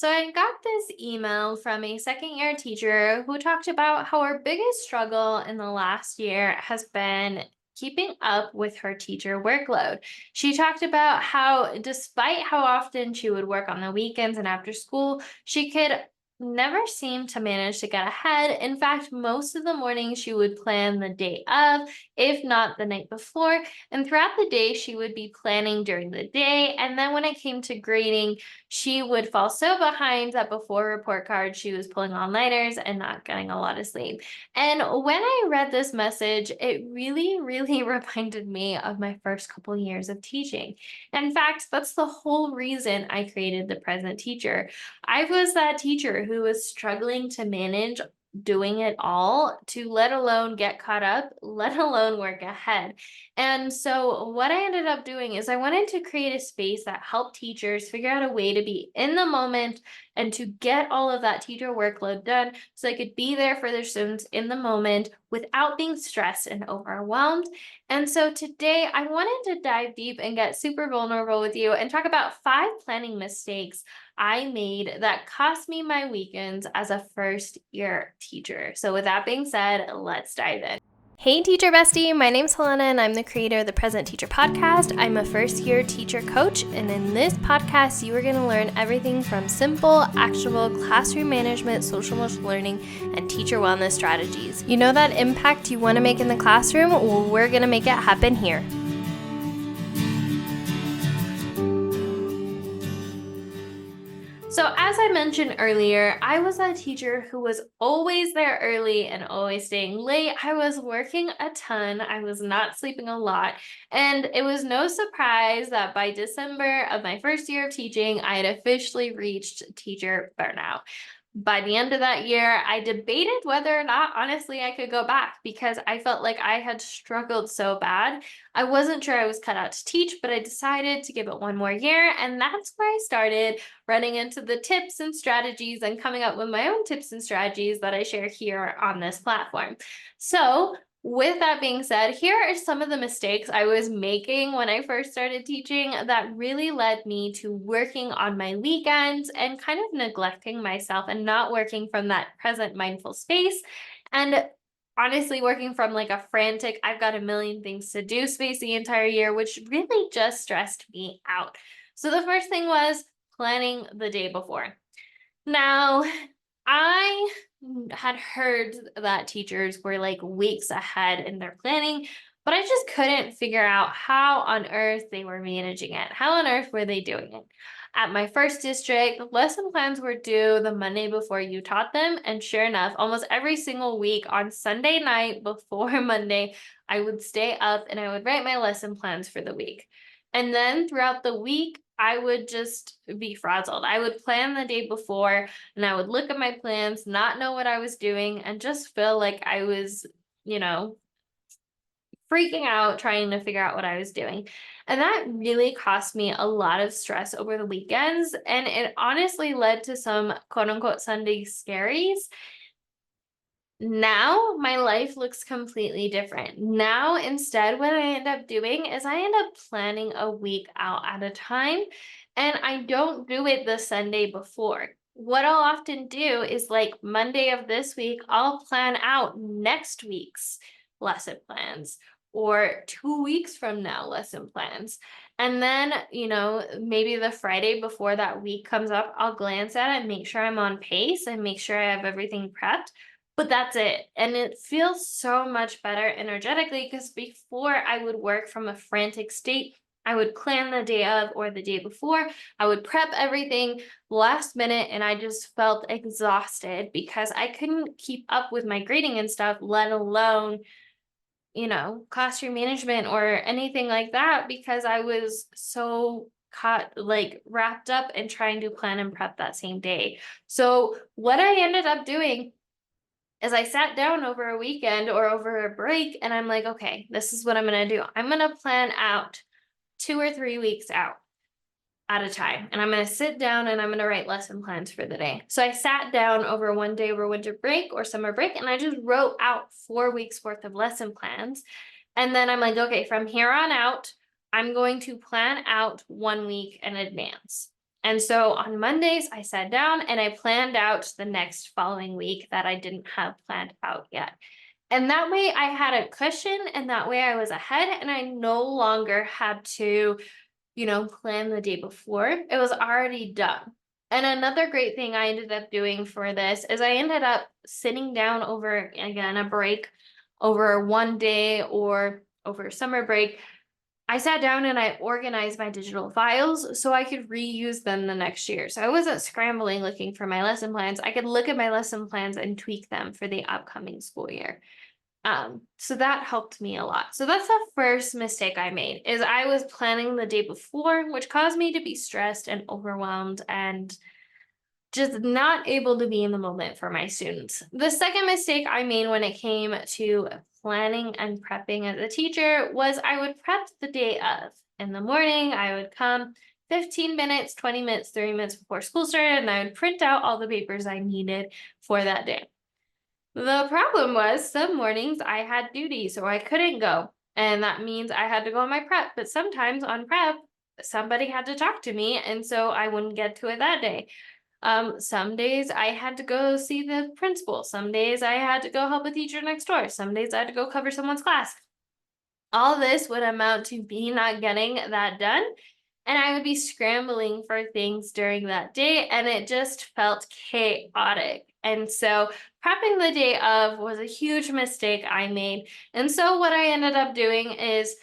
So I got this email from a second year teacher who talked about how her biggest struggle in the last year has been keeping up with her teacher workload. She talked about how, despite how often she would work on the weekends and after school, she could never seem to manage to get ahead. In fact, most of the mornings she would plan the day of, if not the night before. And throughout the day, she would be planning during the day. And then when it came to grading, she would fall so behind that before report card, she was pulling all-nighters and not getting a lot of sleep. And when I read this message, it really, really reminded me of my first couple years of teaching. In fact, that's the whole reason I created the present teacher. I was that teacher who was struggling to manage doing it all, to let alone get caught up, let alone work ahead. And so, what I ended up doing is I wanted to create a space that helped teachers figure out a way to be in the moment and to get all of that teacher workload done so they could be there for their students in the moment without being stressed and overwhelmed. And so, today I wanted to dive deep and get super vulnerable with you and talk about 5 planning mistakes I made that cost me my weekends as a first year teacher. So, with that being said, let's dive in. Hey, teacher bestie. My name's Helena, and I'm the creator of the Present Teacher podcast. I'm a first year teacher coach, and in this podcast, you are going to learn everything from simple, actionable classroom management, social emotional learning, and teacher wellness strategies. You know that impact you want to make in the classroom? Well, we're going to make it happen here. So, as I mentioned earlier, I was that teacher who was always there early and always staying late. I was working a ton. I was not sleeping a lot. And it was no surprise that by December of my first year of teaching, I had officially reached teacher burnout. By the end of that year, I debated whether or not, honestly, I could go back because I felt like I had struggled so bad. I wasn't sure I was cut out to teach, but I decided to give it one more year. And that's where I started running into the tips and strategies and coming up with my own tips and strategies that I share here on this platform. So, with that being said, here are some of the mistakes I was making when I first started teaching that really led me to working on my weekends and kind of neglecting myself and not working from that present mindful space. And honestly, working from like a frantic, I've got a million things to do space the entire year, which really just stressed me out. So the first thing was planning the day before. Now, I had heard that teachers were like weeks ahead in their planning, but I just couldn't figure out how on earth they were managing it. How on earth were they doing it? At my first district, lesson plans were due the Monday before you taught them. And sure enough, almost every single week on Sunday night before Monday, I would stay up and I would write my lesson plans for the week. And then throughout the week, I would just be frazzled. I would plan the day before and I would look at my plans, not know what I was doing, and just feel like I was, you know, freaking out trying to figure out what I was doing. And that really cost me a lot of stress over the weekends. And it honestly led to some quote unquote Sunday scaries. Now my life looks completely different. Now, instead, what I end up doing is I end up planning a week out at a time, and I don't do it the Sunday before. What I'll often do is like Monday of this week, I'll plan out next week's lesson plans or 2 weeks from now lesson plans. And then, maybe the Friday before that week comes up, I'll glance at it and make sure I'm on pace and make sure I have everything prepped, but that's it. And it feels so much better energetically because before I would work from a frantic state. I would plan the day of or the day before. I would prep everything last minute and I just felt exhausted because I couldn't keep up with my grading and stuff, let alone, classroom management or anything like that because I was so caught like wrapped up in trying to plan and prep that same day. So what I ended up doing is I sat down over a weekend or over a break and I'm like, okay, this is what I'm going to do. I'm going to plan out 2 or 3 weeks out at a time. And I'm going to sit down and I'm going to write lesson plans for the day. So I sat down over one day over winter break or summer break and I just wrote out 4 weeks worth of lesson plans. And then I'm like, okay, from here on out, I'm going to plan out one week in advance. And so on Mondays, I sat down and I planned out the next following week that I didn't have planned out yet. And that way I had a cushion and that way I was ahead and I no longer had to, plan the day before. It was already done. And another great thing I ended up doing for this is I ended up sitting down over, again, a break over one day or over summer break. I sat down and I organized my digital files so I could reuse them the next year. So I wasn't scrambling looking for my lesson plans. I could look at my lesson plans and tweak them for the upcoming school year. So that helped me a lot. So that's the first mistake I made is I was planning the day before, which caused me to be stressed and overwhelmed and just not able to be in the moment for my students. The second mistake I made when it came to planning and prepping as a teacher was I would prep the day of. In the morning, I would come 15 minutes, 20 minutes, 30 minutes before school started, and I would print out all the papers I needed for that day. The problem was some mornings I had duty, so I couldn't go. And that means I had to go on my prep. But sometimes on prep, somebody had to talk to me, and so I wouldn't get to it that day. Some days I had to go see the principal. Some days I had to go help a teacher next door. Some days I had to go cover someone's class. All this would amount to me not getting that done. And I would be scrambling for things during that day, and it just felt chaotic. And so prepping the day of was a huge mistake I made. And so what I ended up doing is,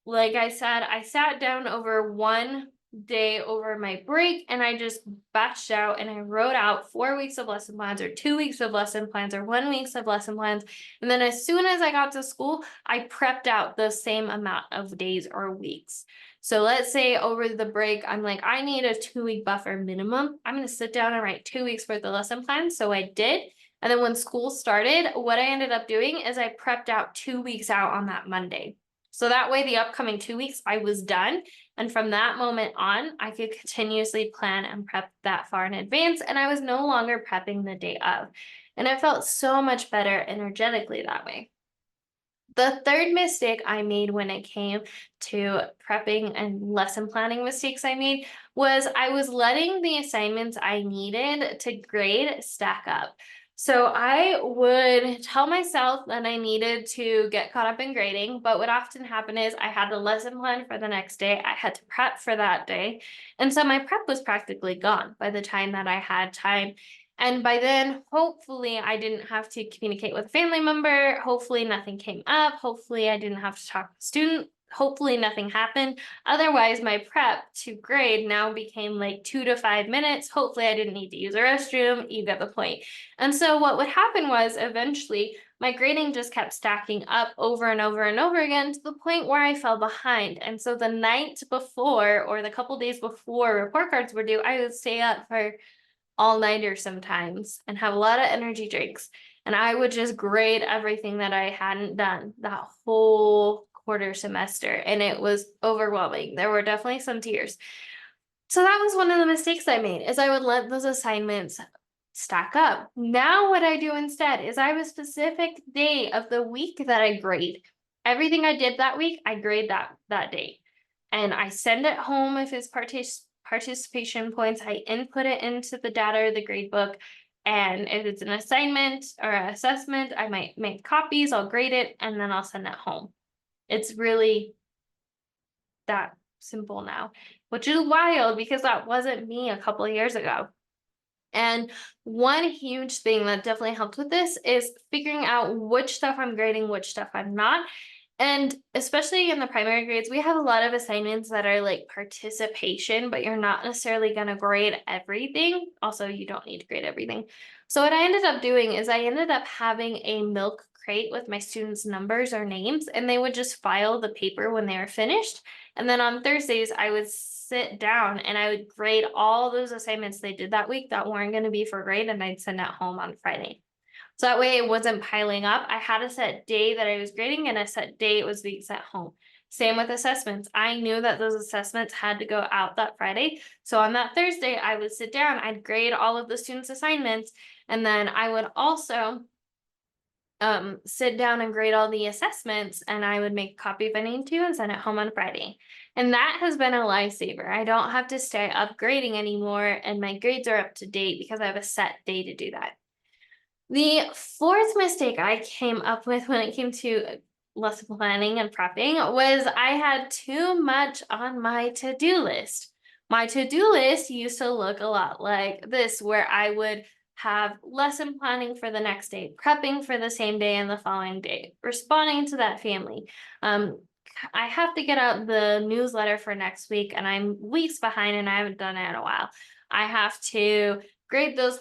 like I said, I sat down over one day over my break and I just batched out and I wrote out 4 weeks of lesson plans or 2 weeks of lesson plans or 1 week of lesson plans. And then as soon as I got to school, I prepped out the same amount of days or weeks. So let's say over the break, I'm like, I need a 2 week buffer minimum. I'm going to sit down and write 2 weeks worth of lesson plans. So I did. And then when school started, what I ended up doing is I prepped out 2 weeks out on that Monday. So that way, the upcoming 2 weeks, I was done. And from that moment on, I could continuously plan and prep that far in advance. And I was no longer prepping the day of. And it felt so much better energetically that way. The third mistake I made when it came to prepping and lesson planning mistakes I made was I was letting the assignments I needed to grade stack up. So I would tell myself that I needed to get caught up in grading, but what often happened is I had the lesson plan for the next day. I had to prep for that day. And so my prep was practically gone by the time that I had time. And by then, hopefully, I didn't have to communicate with a family member. Hopefully, nothing came up. Hopefully, I didn't have to talk to a student. Hopefully, nothing happened. Otherwise, my prep to grade now became like 2 to 5 minutes. Hopefully, I didn't need to use a restroom. You get the point. And so, what would happen was eventually my grading just kept stacking up over and over and over again to the point where I fell behind. And so, the night before or the couple days before report cards were due, I would stay up for all-nighter sometimes and have a lot of energy drinks. And I would just grade everything that I hadn't done that whole quarter semester. And it was overwhelming. There were definitely some tears. So that was one of the mistakes I made is I would let those assignments stack up. Now what I do instead is I have a specific day of the week that I grade. Everything I did that week, I grade that day. And I send it home if it's participation points. I input it into the data or the grade book. And if it's an assignment or an assessment, I might make copies, I'll grade it, and then I'll send it home. It's really that simple now, which is wild because that wasn't me a couple of years ago. And one huge thing that definitely helped with this is figuring out which stuff I'm grading, which stuff I'm not. And especially in the primary grades, we have a lot of assignments that are like participation, but you're not necessarily going to grade everything. Also, you don't need to grade everything. So what I ended up doing is I ended up having a milk crate with my students' numbers or names, and they would just file the paper when they were finished. And then on Thursdays, I would sit down and I would grade all those assignments they did that week that weren't going to be for grade, and I'd send it home on Friday. So that way it wasn't piling up. I had a set day that I was grading and a set day it was being sent home. Same with assessments. I knew that those assessments had to go out that Friday. So on that Thursday, I would sit down, I'd grade all of the students' assignments, and then I would also sit down and grade all the assessments, and I would make a copy if I need to and send it home on Friday. And that has been a lifesaver. I don't have to stay upgrading anymore, and my grades are up to date because I have a set day to do that. The fourth mistake I came up with when it came to lesson planning and prepping was I had too much on my to-do list. My to-do list used to look a lot like this, where I would have lesson planning for the next day, prepping for the same day and the following day, responding to that family. Um, I have to get out the newsletter for next week, and I'm weeks behind and I haven't done it in a while. I have to grade those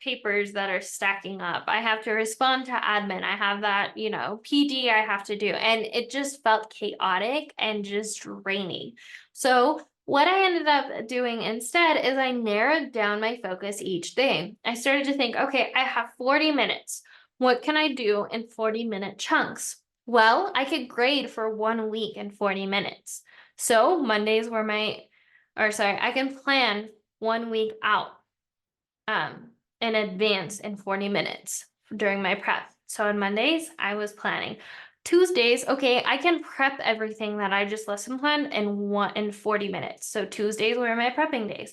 papers that are stacking up. I have to respond to admin. I have that, PD I have to do. And it just felt chaotic and just draining. So, what I ended up doing instead is I narrowed down my focus each day. I started to think, okay, I have 40 minutes. What can I do in 40-minute chunks? Well, I could grade for 1 week in 40 minutes. So, I can plan 1 week out um, in advance in 40 minutes during my prep. So on Mondays, I was planning. Tuesdays, okay, I can prep everything that I just lesson planned in 40 minutes. So Tuesdays were my prepping days.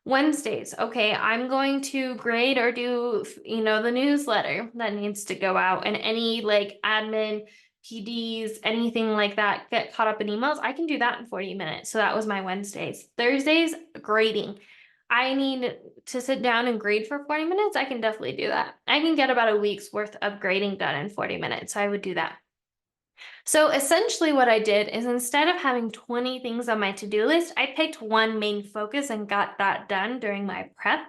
Wednesdays, okay, I'm going to grade or do, the newsletter that needs to go out, and any like admin, PDs, anything like that, get caught up in emails. I can do that in 40 minutes. So that was my Wednesdays. Thursdays, grading. I need to sit down and grade for 40 minutes. I can definitely do that. I can get about a week's worth of grading done in 40 minutes. So I would do that. So essentially what I did is, instead of having 20 things on my to-do list, I picked one main focus and got that done during my prep.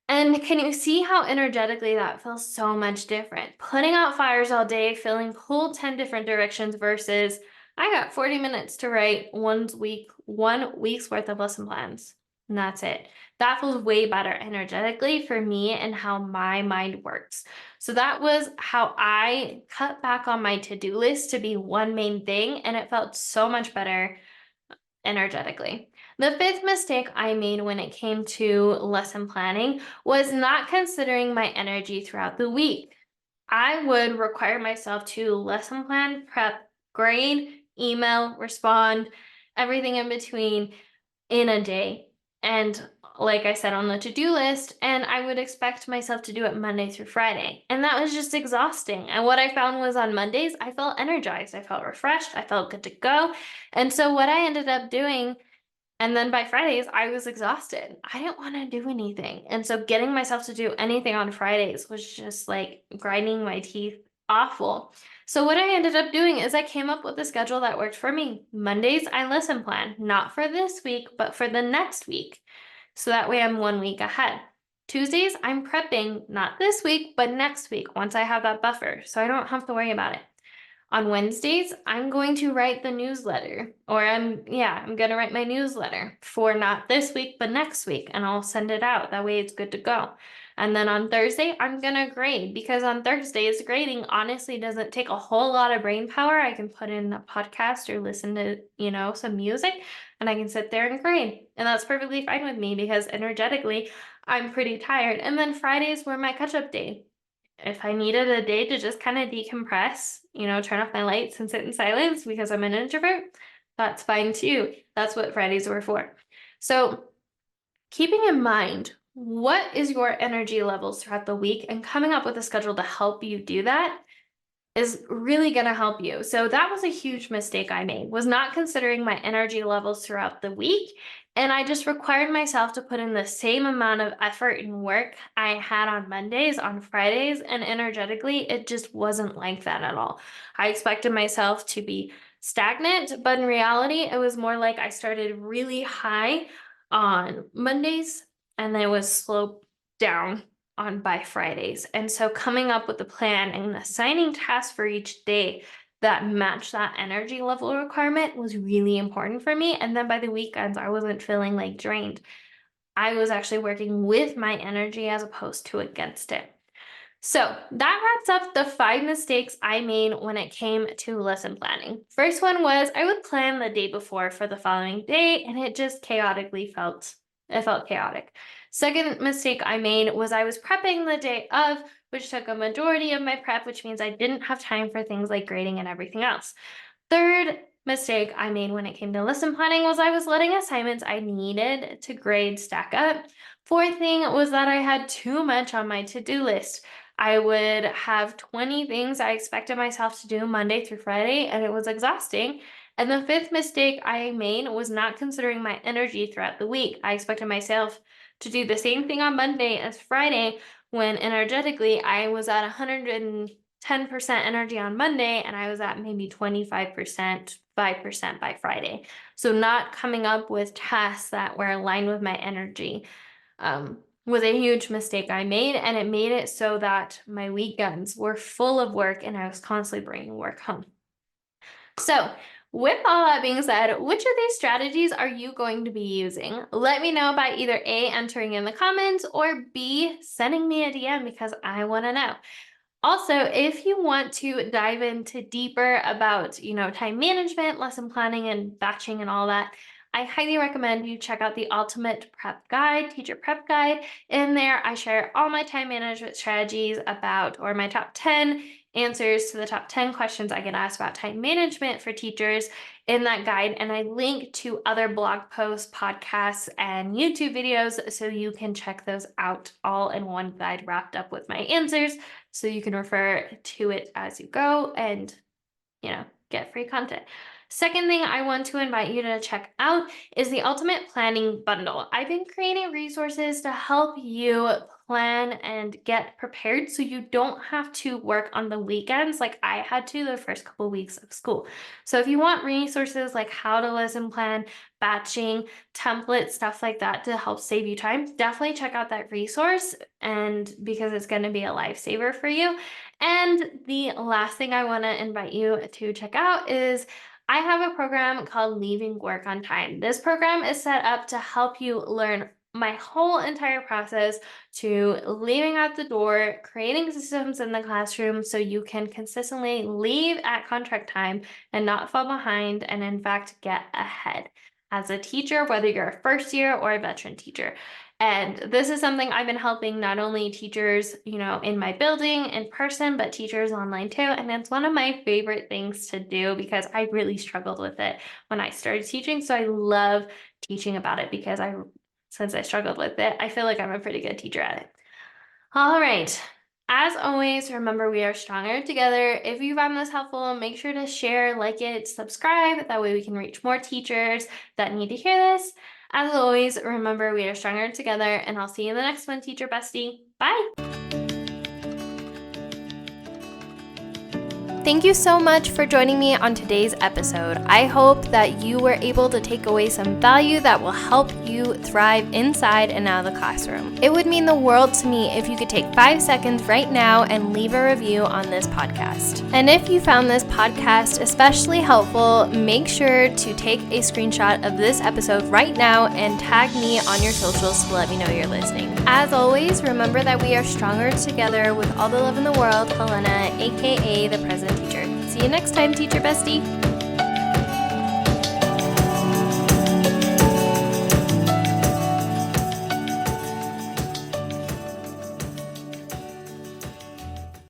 And can you see how energetically that feels so much different? Putting out fires all day, feeling pulled 10 different directions, versus I got 40 minutes to write 1 week's worth of lesson plans. And that's it. That feels way better energetically for me and how my mind works. So that was how I cut back on my to-do list to be one main thing, and it felt so much better energetically. The fifth mistake I made when it came to lesson planning was not considering my energy throughout the week. I would require myself to lesson plan, prep, grade, email, respond, everything in between in a day. And like I said, on the to-do list, and I would expect myself to do it Monday through Friday. And that was just exhausting. And what I found was, on Mondays, I felt energized, I felt refreshed, I felt good to go. And so what I ended up doing, and then by Fridays, I was exhausted. I didn't want to do anything. And so getting myself to do anything on Fridays was just like grinding my teeth, awful. So what I ended up doing is I came up with a schedule that worked for me. Mondays, I lesson plan, not for this week, but for the next week. So that way I'm 1 week ahead. Tuesdays, I'm prepping, not this week, but next week, once I have that buffer, so I don't have to worry about it. On Wednesdays, I'm going to write the newsletter, or I'm going to write my newsletter for not this week, but next week, and I'll send it out. That way it's good to go. And then on Thursday, I'm going to grade, because on Thursdays, grading honestly doesn't take a whole lot of brain power. I can put in a podcast or listen to, some music, and I can sit there and grade. And that's perfectly fine with me, because energetically, I'm pretty tired. And then Fridays were my catch-up day. If I needed a day to just kind of decompress, turn off my lights and sit in silence because I'm an introvert, that's fine too. That's what Fridays were for. So, keeping in mind what is your energy levels throughout the week, and coming up with a schedule to help you do that, is really going to help you. So that was a huge mistake I made, was not considering my energy levels throughout the week. And I just required myself to put in the same amount of effort and work I had on Mondays, on Fridays, and energetically, it just wasn't like that at all. I expected myself to be stagnant, but in reality, it was more like I started really high on Mondays and then it was slowed down on by Fridays. And so coming up with a plan and assigning tasks for each day that match that energy level requirement was really important for me. And then by the weekends, I wasn't feeling like drained. I was actually working with my energy as opposed to against it. So that wraps up the 5 mistakes I made when it came to lesson planning. First one was I would plan the day before for the following day, and it just felt chaotic. Second mistake I made was I was prepping the day of, which took a majority of my prep, which means I didn't have time for things like grading and everything else. Third mistake I made when it came to lesson planning was I was letting assignments I needed to grade stack up. Fourth thing was that I had too much on my to-do list. I would have 20 things I expected myself to do Monday through Friday, and it was exhausting. And the fifth mistake I made was not considering my energy throughout the week. I expected myself to do the same thing on Monday as Friday, when energetically I was at 110% energy on Monday and I was at maybe 25%, 5% by Friday. So not coming up with tasks that were aligned with my energy was a huge mistake I made, and it made it so that my weekends were full of work and I was constantly bringing work home. So, with all that being said, which of these strategies are you going to be using? Let me know by either A, entering in the comments, or B, sending me a DM because I want to know. Also, if you want to dive into deeper about, time management, lesson planning, and batching and all that, I highly recommend you check out the Ultimate Prep Guide, Teacher Prep Guide. In there, I share all my time management strategies or my top 10 answers to the top 10 questions I get asked about time management for teachers in that guide. And I link to other blog posts, podcasts, and YouTube videos so you can check those out all in one guide wrapped up with my answers. So you can refer to it as you go and, get free content. Second thing I want to invite you to check out is the Ultimate Planning Bundle. I've been creating resources to help you plan and get prepared so you don't have to work on the weekends like I had to the first couple weeks of school. So if you want resources like how to lesson plan, batching, templates, stuff like that to help save you time, definitely check out that resource, and because it's going to be a lifesaver for you. And the last thing I want to invite you to check out is I have a program called Leaving Work on Time. This program is set up to help you learn my whole entire process to leaving out the door, creating systems in the classroom so you can consistently leave at contract time and not fall behind, and in fact get ahead as a teacher, whether you're a first year or a veteran teacher. And this is something I've been helping not only teachers, in my building in person, but teachers online too. And it's one of my favorite things to do because I really struggled with it when I started teaching. So I love teaching about it because since I struggled with it, I feel like I'm a pretty good teacher at it. All right. As always, remember we are stronger together. If you found this helpful, make sure to share, like it, subscribe. That way we can reach more teachers that need to hear this. As always, remember we are stronger together, and I'll see you in the next one, Teacher Bestie. Bye. Thank you so much for joining me on today's episode. I hope that you were able to take away some value that will help you thrive inside and out of the classroom. It would mean the world to me if you could take 5 seconds right now and leave a review on this podcast. And if you found this podcast especially helpful, make sure to take a screenshot of this episode right now and tag me on your socials to let me know you're listening. As always, remember that we are stronger together. With all the love in the world, Helena, aka the President Teacher. See you next time, Teacher Bestie.